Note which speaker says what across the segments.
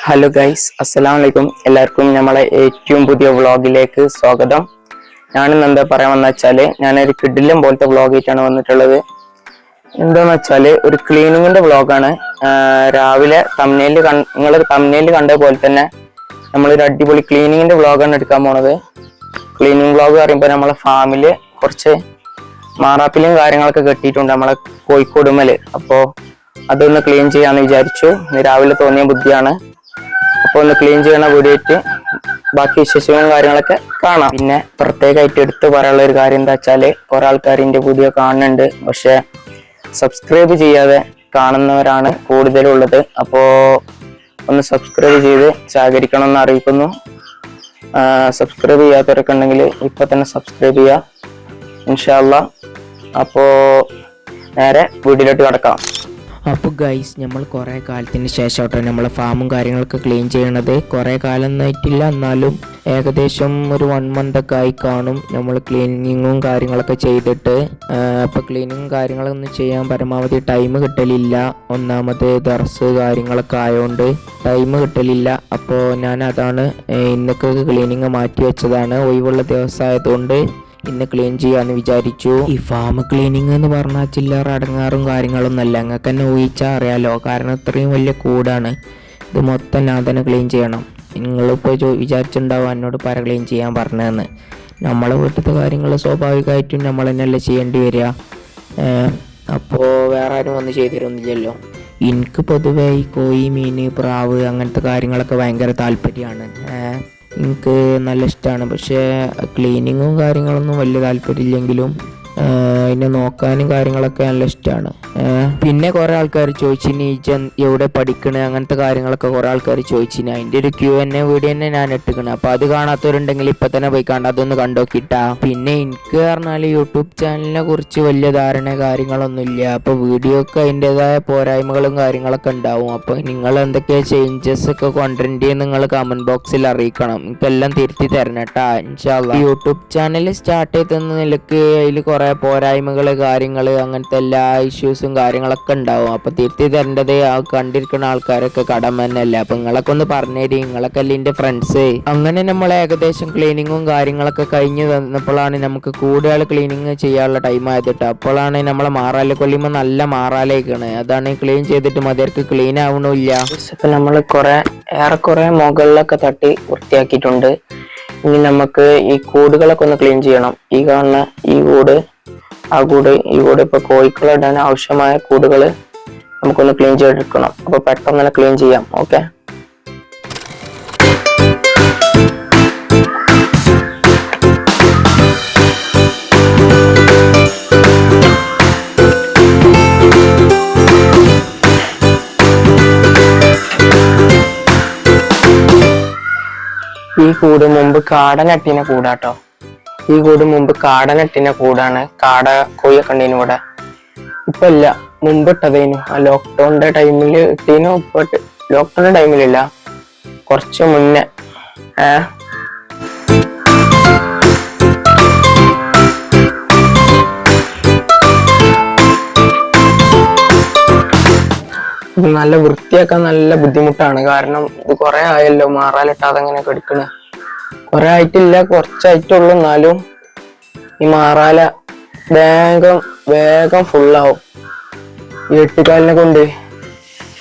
Speaker 1: Hello guys, അസ്സലാമു അലൈക്കും. എല്ലാവർക്കും നമ്മളെ ഏറ്റവും പുതിയ വ്ളോഗിലേക്ക് സ്വാഗതം. ഞാനിന്ന് എന്താ പറയാമെന്ന് വെച്ചാല് ഞാനൊരു കിടിലം പോലത്തെ വ്ളോഗായിട്ടാണ് വന്നിട്ടുള്ളത്. എന്താന്ന് വെച്ചാല് ഒരു ക്ലീനിങ്ങിന്റെ വ്ളോഗാണ്. രാവിലെ നിങ്ങളൊരു തംബ്നെയില് കണ്ട പോലെ തന്നെ നമ്മളൊരു അടിപൊളി ക്ലീനിങ്ങിന്റെ വ്ളോഗാണ് എടുക്കാൻ പോണത്. ക്ലീനിങ് വ്ളോഗ് പറയുമ്പോൾ നമ്മളെ ഫാമില് കുറച്ച് മാറാപ്പിലും കാര്യങ്ങളൊക്കെ കെട്ടിയിട്ടുണ്ട് നമ്മളെ കോഴിക്കോടുമല്. അപ്പോ അതൊന്ന് ക്ലീൻ ചെയ്യാന്ന് വിചാരിച്ചു. രാവിലെ തോന്നിയ ബുദ്ധിയാണ്. അപ്പൊ ഒന്ന് ക്ലീൻ ചെയ്യണ വീഡിയോയിട്ട് ബാക്കി വിശേഷങ്ങളും കാര്യങ്ങളൊക്കെ കാണാം. പിന്നെ പ്രത്യേകമായിട്ട് എടുത്തു പറയാനുള്ള ഒരു കാര്യം എന്താ വെച്ചാല് കുറെ ആൾക്കാർ എന്റെ വീഡിയോ കാണുന്നുണ്ട്, പക്ഷെ സബ്സ്ക്രൈബ് ചെയ്യാതെ കാണുന്നവരാണ് കൂടുതലുള്ളത്. അപ്പോ ഒന്ന് സബ്സ്ക്രൈബ് ചെയ്ത് സഹകരിക്കണം എന്ന് അറിയിക്കുന്നു. സബ്സ്ക്രൈബ് ചെയ്യാത്തവരൊക്കെ ഉണ്ടെങ്കിൽ ഇപ്പൊ തന്നെ സബ്സ്ക്രൈബ് ചെയ്യുക ഇൻഷാ അല്ലാഹ്. അപ്പോ നേരെ വീഡിയോയിലോട്ട് കടക്കാം.
Speaker 2: അപ്പോൾ ഗൈസ്, നമ്മൾ കുറേ കാലത്തിന് ശേഷമാട്ടോ നമ്മളെ ഫാമും കാര്യങ്ങളൊക്കെ ക്ലീൻ ചെയ്യണത്. കുറേ കാലം ഒന്നായിട്ടില്ല, എന്നാലും ഏകദേശം ഒരു 1 month ഒക്കെ ആയി കാണും നമ്മൾ ക്ലീനിങ്ങും കാര്യങ്ങളൊക്കെ ചെയ്തിട്ട്. അപ്പോൾ ക്ലീനിങ്ങും കാര്യങ്ങളൊന്നും ചെയ്യാൻ പരമാവധി ടൈം കിട്ടലില്ല. ഒന്നാമത് ദർസ് കാര്യങ്ങളൊക്കെ ആയതുകൊണ്ട് ടൈം കിട്ടലില്ല. അപ്പോൾ ഞാൻ അതാണ് ഇന്നൊക്കെ ക്ലീനിങ് മാറ്റി വെച്ചതാണ്. ഒഴിവുള്ള ദിവസമായതുകൊണ്ട് ഇന്ന് ക്ലീൻ ചെയ്യാന്ന് വിചാരിച്ചു. ഈ ഫാം ക്ലീനിങ് എന്ന് പറഞ്ഞാൽ ചില്ലറ അടങ്ങാറും കാര്യങ്ങളൊന്നും അല്ല. നിങ്ങൾക്ക് തന്നെ ഊഹിച്ചാൽ അറിയാലോ, കാരണം ഇത്രയും വലിയ കൂടാണ്. ഇത് മൊത്തം ഞാൻ തന്നെ ക്ലീൻ ചെയ്യണം. നിങ്ങളിപ്പോൾ വിചാരിച്ചിട്ടുണ്ടാവും എന്നോട് പര ക്ലീൻ ചെയ്യാൻ പറഞ്ഞതെന്ന്. നമ്മളെ വീട്ടിലത്തെ കാര്യങ്ങൾ സ്വാഭാവികമായിട്ടും നമ്മൾ തന്നെയല്ലേ ചെയ്യേണ്ടി വരിക. അപ്പോൾ വേറെ ആരും വന്ന് ചെയ്തു തരുന്നില്ലല്ലോ. എനിക്ക് പൊതുവേ ഈ കോഴി, മീൻ, പ്രാവ് അങ്ങനത്തെ കാര്യങ്ങളൊക്കെ ഭയങ്കര താല്പര്യമാണ്. എനിക്ക് നല്ല ഇഷ്ടമാണ്. പക്ഷേ ക്ലീനിങ്ങും കാര്യങ്ങളൊന്നും വലിയ താല്പര്യമില്ലെങ്കിലും അതിനെ നോക്കാനും കാര്യങ്ങളൊക്കെ നല്ല ഇഷ്ടമാണ്. പിന്നെ കുറേ ആൾക്കാർ ചോദിച്ചിന് എവിടെ പഠിക്കണേ അങ്ങനത്തെ കാര്യങ്ങളൊക്കെ കുറേ ആൾക്കാർ ചോദിച്ചിന്. അതിൻ്റെ ഒരു Q&A വീഡിയോ തന്നെ ഞാൻ ഇട്ടിക്കണേ. അപ്പോൾ അത് കാണാത്തവരുണ്ടെങ്കിൽ ഇപ്പം തന്നെ പോയി കണ്ട് അതൊന്ന് കണ്ടോക്കിട്ടാ. പിന്നെ എനിക്ക് പറഞ്ഞാൽ യൂട്യൂബ് ചാനലിനെ കുറിച്ച് വലിയ ധാരണ കാര്യങ്ങളൊന്നുമില്ല. അപ്പോൾ വീഡിയോ ഒക്കെ അതിൻ്റെതായ പോരായ്മകളും കാര്യങ്ങളൊക്കെ ഉണ്ടാവും. അപ്പോൾ നിങ്ങൾ എന്തൊക്കെ ചേഞ്ചസ് ഒക്കെ കൊണ്ടുവരേണ്ടി നിങ്ങൾ കമൻറ്റ് ബോക്സിൽ അറിയിക്കണം. എനിക്കെല്ലാം തിരുത്തി തരണം കേട്ടാ ഇൻഷാ അല്ലാഹ്. യൂട്യൂബ് ചാനൽ സ്റ്റാർട്ട് ചെയ്തെന്ന നിലക്ക് അതിൽ കുറേ പോരായ്മകൾ കാര്യങ്ങൾ അങ്ങനത്തെ എല്ലാ ഇഷ്യൂസും കാര്യങ്ങളൊക്കെ ഉണ്ടാവും. അപ്പോൾ തിരുത്തി തരേണ്ടത് കണ്ടിരിക്കുന്ന ആൾക്കാരൊക്കെ കടമ തന്നെയല്ലേ. അപ്പോൾ നിങ്ങളൊക്കെ ഒന്ന് പറഞ്ഞേരി, നിങ്ങളൊക്കെ അല്ലേ എൻ്റെ ഫ്രണ്ട്സ്. അങ്ങനെ നമ്മൾ ഏകദേശം ക്ലീനിങ്ങും കാര്യങ്ങളൊക്കെ കഴിഞ്ഞ് തന്നപ്പോഴാണ് നമുക്ക് കൂടുതൽ ക്ലീനിങ് ചെയ്യാനുള്ള ടൈം ആയത് കേട്ടോ. അപ്പോഴാണ് നമ്മളെ മാറാല കൊള്ളിയുമ്പോൾ നല്ല മാറാലേക്കാണ്. അതാണ് ക്ലീൻ ചെയ്തിട്ട് മതിയർക്ക് ക്ലീൻ ആവണില്ല.
Speaker 1: ഇപ്പം നമ്മൾ ഏറെക്കുറെ മുകളിലൊക്കെ തട്ടി വൃത്തിയാക്കിയിട്ടുണ്ട്. ഇനി നമുക്ക് ഈ കൂടുകളൊക്കെ ഒന്ന് ക്ലീൻ ചെയ്യണം. ഈ കാണുന്ന ഈ കൂട്, ആ കൂട്, ഈ കൂട്, ഇപ്പൊ കോഴിക്കളിടാൻ ആവശ്യമായ കൂടുകൾ നമുക്കൊന്ന് ക്ലീൻ ചെയ്തെടുക്കണം. അപ്പൊ പെട്ടെന്ന് തന്നെ ക്ലീൻ ചെയ്യാം. ഓക്കെ, ഈ കൂട് മുമ്പ് കാടനട്ടിന കൂടാട്ടോ. ഈ കൂട് മുമ്പ് കാടനട്ടിന കൂടാണ്. കാട കോഴിയൊക്കെ ഉണ്ടേനു ഇവിടെ. ഇപ്പൊ ഇല്ല, മുമ്പ് ഇട്ടതേനു. ആ ലോക്ക്ഡൌണിന്റെ ടൈമിൽ ഇട്ടീനു. ഇപ്പൊ ലോക്ക്ഡൌണിന്റെ ടൈമിലില്ല, കുറച്ച് മുന്നേ. നല്ല വൃത്തിയാക്കാൻ നല്ല ബുദ്ധിമുട്ടാണ്. കാരണം ഇത് കുറെ ആയല്ലോ മാറാലിട്ടാതെ അങ്ങനെ കെടുക്കണ്. കുറെ ആയിട്ടില്ല, കുറച്ചായിട്ടുള്ളൂ. എന്നാലും ഈ മാറാല വേഗം ഫുള്ളാവും. ഈ എട്ടുകാലിനെ കൊണ്ട്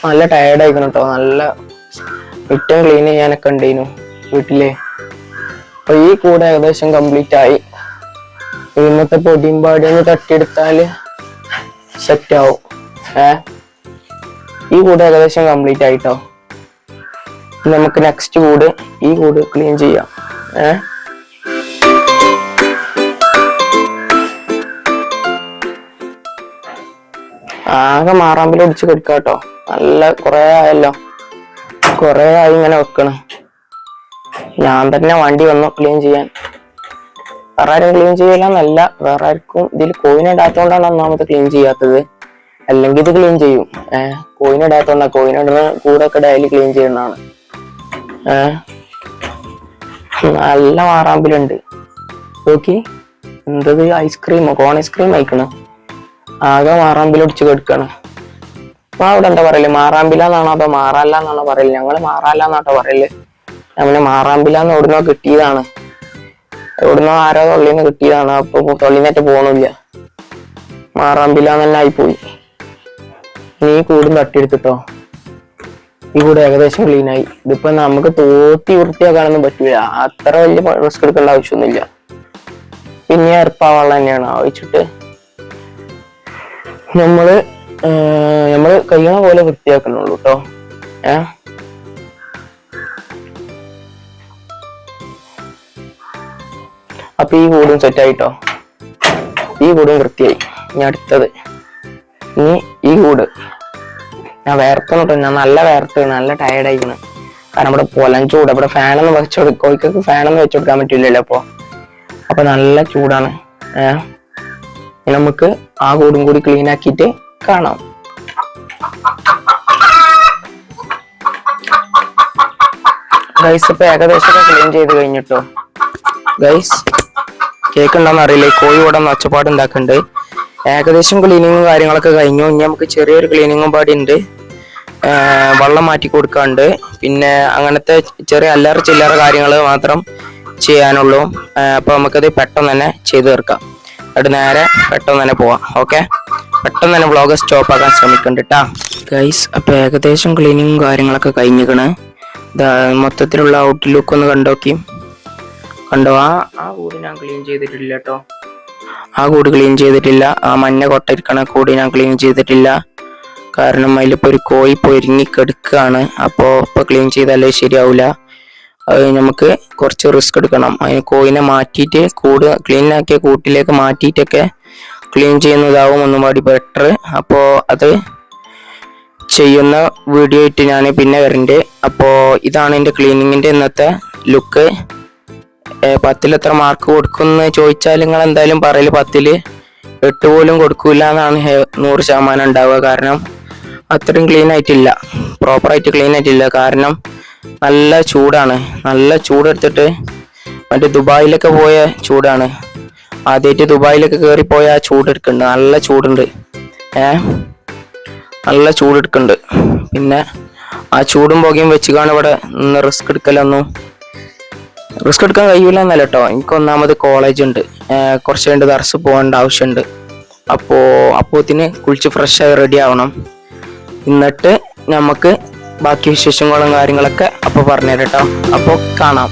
Speaker 1: നല്ല ടയർഡ് ആയിക്കണം കേട്ടോ. നല്ല ഏറ്റവും ക്ലീൻ ചെയ്യാനൊക്കെ ഉണ്ടേനു വീട്ടില്. അപ്പൊ ഈ കൂടെ ഏകദേശം കംപ്ലീറ്റ് ആയി. ഇന്നത്തെ പൊടിയും പാടിയൊന്ന് തട്ടിയെടുത്താല് സെറ്റ് ആവും. ഈ കൂട് ഏകദേശം കംപ്ലീറ്റ് ആയിട്ടോ. നമുക്ക് നെക്സ്റ്റ് കൂട്, ഈ കൂട് ക്ലീൻ ചെയ്യാം. ആകെ മാറാമ്പിൽ ഒടിച്ച് കെടുക്കാട്ടോ. നല്ല കുറെ ആയല്ലോ, കുറെ ആയി ഇങ്ങനെ വെക്കണം. ഞാൻ തന്നെ വണ്ടി വന്നു ക്ലീൻ ചെയ്യാൻ. വേറെ ആരും ക്ലീൻ ചെയ്യലെന്നല്ല, വേറെ ആർക്കും ഇതിൽ കോയിനിടാത്തോണ്ടാണ് ഒന്നാമത് ക്ലീൻ ചെയ്യാത്തത്. അല്ലെങ്കിൽ ഇത് ക്ലീൻ ചെയ്യും. കോയിനിടാത്തോണ്ടാ. കോയിനിടുന്ന കൂടൊക്കെ ഡെയിലി ക്ലീൻ ചെയ്യുന്നതാണ്. നല്ല മാറാമ്പിലുണ്ട്. നോക്കി, എന്തത് ഐസ്ക്രീമോ, കോൺ ഐസ്ക്രീം അയക്കണ. ആകെ മാറാമ്പിൽ ഒടിച്ച് കെടുക്കാണ്. അപ്പൊ അവിടെ എന്താ പറയല്, മാറാമ്പില എന്നാണോ അതോ മാറാല്ല എന്നാണോ പറയല്? ഞങ്ങള് മാറാല്ല എന്നാട്ടോ പറയല്. നമ്മള് മാറാമ്പിലാന്ന് എവിടുന്നോ കിട്ടിയതാണ്, എവിടുന്നോ ആരോ തൊള്ളിന്ന് കിട്ടിയതാണ്. അപ്പൊ തൊള്ളിന്നേറ്റ് പോണില്ല, മാറാമ്പിലാന്ന് തന്നെ ആയിപ്പോയി. നീ കൂടും തട്ടിയെടുത്തിട്ടോ. ഈ കൂടെ ഏകദേശം ക്ലീനായി. ഇതിപ്പോ നമുക്ക് തോത്തി വൃത്തിയാക്കാനൊന്നും പറ്റൂല, അത്ര വലിയ റിസ്ക് എടുക്കേണ്ട ആവശ്യമൊന്നുമില്ല. പിന്നെ എറുപ്പാവെള്ളം തന്നെയാണ് ആവശ്യമിട്ട് നമ്മള് കഴിയണ പോലെ വൃത്തിയാക്കണുള്ളൂ കേട്ടോ. അപ്പൊ ഈ കൂടും സെറ്റായിട്ടോ, ഈ കൂടും വൃത്തിയായി. ഇനി അടുത്തത്, ഇനി ഈ കൂട് ഞാൻ വേർത്തുന്നുട്ടോ. ഞാൻ നല്ല വേർത്ത്, നല്ല ടയർഡായിക്കണ്. കാരണം ഇവിടെ പൊലം ചൂട്, ഇവിടെ ഫാനൊന്നും വെച്ചുകൊടുക്കും, കോഴിക്കൊക്കെ ഫാനൊന്നും വെച്ചുകൊടുക്കാൻ പറ്റില്ലല്ലോ. അപ്പൊ നല്ല ചൂടാണ്. നമുക്ക് ആ കൂടും കൂടി ക്ലീൻ ആക്കിയിട്ട് കാണാം. ഗൈസ് ഇപ്പൊ ഏകദേശം ക്ലീൻ ചെയ്ത് കഴിഞ്ഞിട്ടോ. ഗൈസ് കേൾക്കണ്ടെന്ന് അറിയില്ല, കോഴി ഇവിടെ ഒച്ചപ്പാട് ഉണ്ടാക്കുന്നുണ്ട്. ഏകദേശം ക്ലീനിങ്ങും കാര്യങ്ങളൊക്കെ കഴിഞ്ഞു. ഇനി നമുക്ക് ചെറിയൊരു ക്ലീനിങ്ങും പാടി ഉണ്ട്. വെള്ളം മാറ്റി കൊടുക്കാണ്ട്, പിന്നെ അങ്ങനത്തെ ചെറിയ അല്ലറ ചില്ലറ കാര്യങ്ങൾ മാത്രം ചെയ്യാനുള്ളൂ. അപ്പൊ നമുക്കത് പെട്ടെന്ന് തന്നെ ചെയ്തു തീർക്കാം. എന്നിട്ട് നേരെ പെട്ടെന്ന് തന്നെ പോവാം. ഓക്കെ, പെട്ടെന്ന് തന്നെ വ്ളോഗ് സ്റ്റോപ്പ് ആക്കാൻ ശ്രമിക്കണ്ട കേട്ടാ ഗൈസ്. അപ്പൊ ഏകദേശം ക്ലീനിങ്ങും കാര്യങ്ങളൊക്കെ കഴിഞ്ഞിക്കണ്. മൊത്തത്തിലുള്ള ഔട്ട്ലുക്ക് ഒന്ന് കണ്ടോ. ആ കൂട് ഞാൻ ക്ലീൻ ചെയ്തിട്ടില്ല കേട്ടോ, ആ കൂട് ക്ലീൻ ചെയ്തിട്ടില്ല. ആ മഞ്ഞ കൊട്ടിരിക്കണ കൂട് ഞാൻ ക്ലീൻ ചെയ്തിട്ടില്ല. കാരണം അതിലിപ്പോ ഒരു കോഴി പൊരിഞ്ഞി കെടുക്കുകയാണ്. ഇപ്പൊ ക്ലീൻ ചെയ്താലേ ശരിയാവില്ല. അത് നമുക്ക് കുറച്ച് റിസ്ക് എടുക്കണം. അതിന് കോഴിനെ മാറ്റിയിട്ട് കൂട് ക്ലീൻ ആക്കിയ കൂട്ടിലേക്ക് മാറ്റിയിട്ടൊക്കെ ക്ലീൻ ചെയ്യുന്നതാവും ഒന്നും പാടി ബെറ്റർ. അപ്പോൾ അത് ചെയ്യുന്ന വീഡിയോ ആയിട്ട് ഞാൻ പിന്നെ വരണ്ട്. അപ്പോൾ ഇതാണ് എൻ്റെ ക്ലീനിങ്ങിൻ്റെ ഇന്നത്തെ ലുക്ക്. 10 എത്ര മാർക്ക് കൊടുക്കുമെന്ന് ചോദിച്ചാൽ നിങ്ങൾ എന്തായാലും പറയല് 10 8 പോലും കൊടുക്കൂല എന്നാണ് 100% ഉണ്ടാവുക. കാരണം അത്രയും ക്ലീൻ ആയിട്ടില്ല, പ്രോപ്പറായിട്ട് ക്ലീൻ ആയിട്ടില്ല. കാരണം നല്ല ചൂടാണ്, നല്ല ചൂടെടുത്തിട്ട് മറ്റേ ദുബായിലൊക്കെ പോയ ചൂടാണ്. ആദ്യമായിട്ട് ദുബായിലൊക്കെ കയറിപ്പോയ ആ ചൂടെടുക്കുന്നുണ്ട്, നല്ല ചൂടുണ്ട്. നല്ല ചൂടെടുക്കുന്നുണ്ട്. പിന്നെ ആ ചൂടും പുകയും വെച്ചുകാണ് ഇവിടെ നിന്ന് റിസ്ക് എടുക്കാൻ കഴിയൂല എന്നല്ല കേട്ടോ. എനിക്ക് ഒന്നാമത് കോളേജ് ഉണ്ട്, കുറച്ച് രണ്ട് ദർസ് പോകേണ്ട ആവശ്യമുണ്ട്. അപ്പോത്തിന് കുളിച്ച് ഫ്രഷായി റെഡി ആവണം. എന്നിട്ട് നമുക്ക് ബാക്കി വിശേഷങ്ങളും കാര്യങ്ങളൊക്കെ അപ്പോൾ പറഞ്ഞുതരാം കേട്ടോ. അപ്പോൾ കാണാം.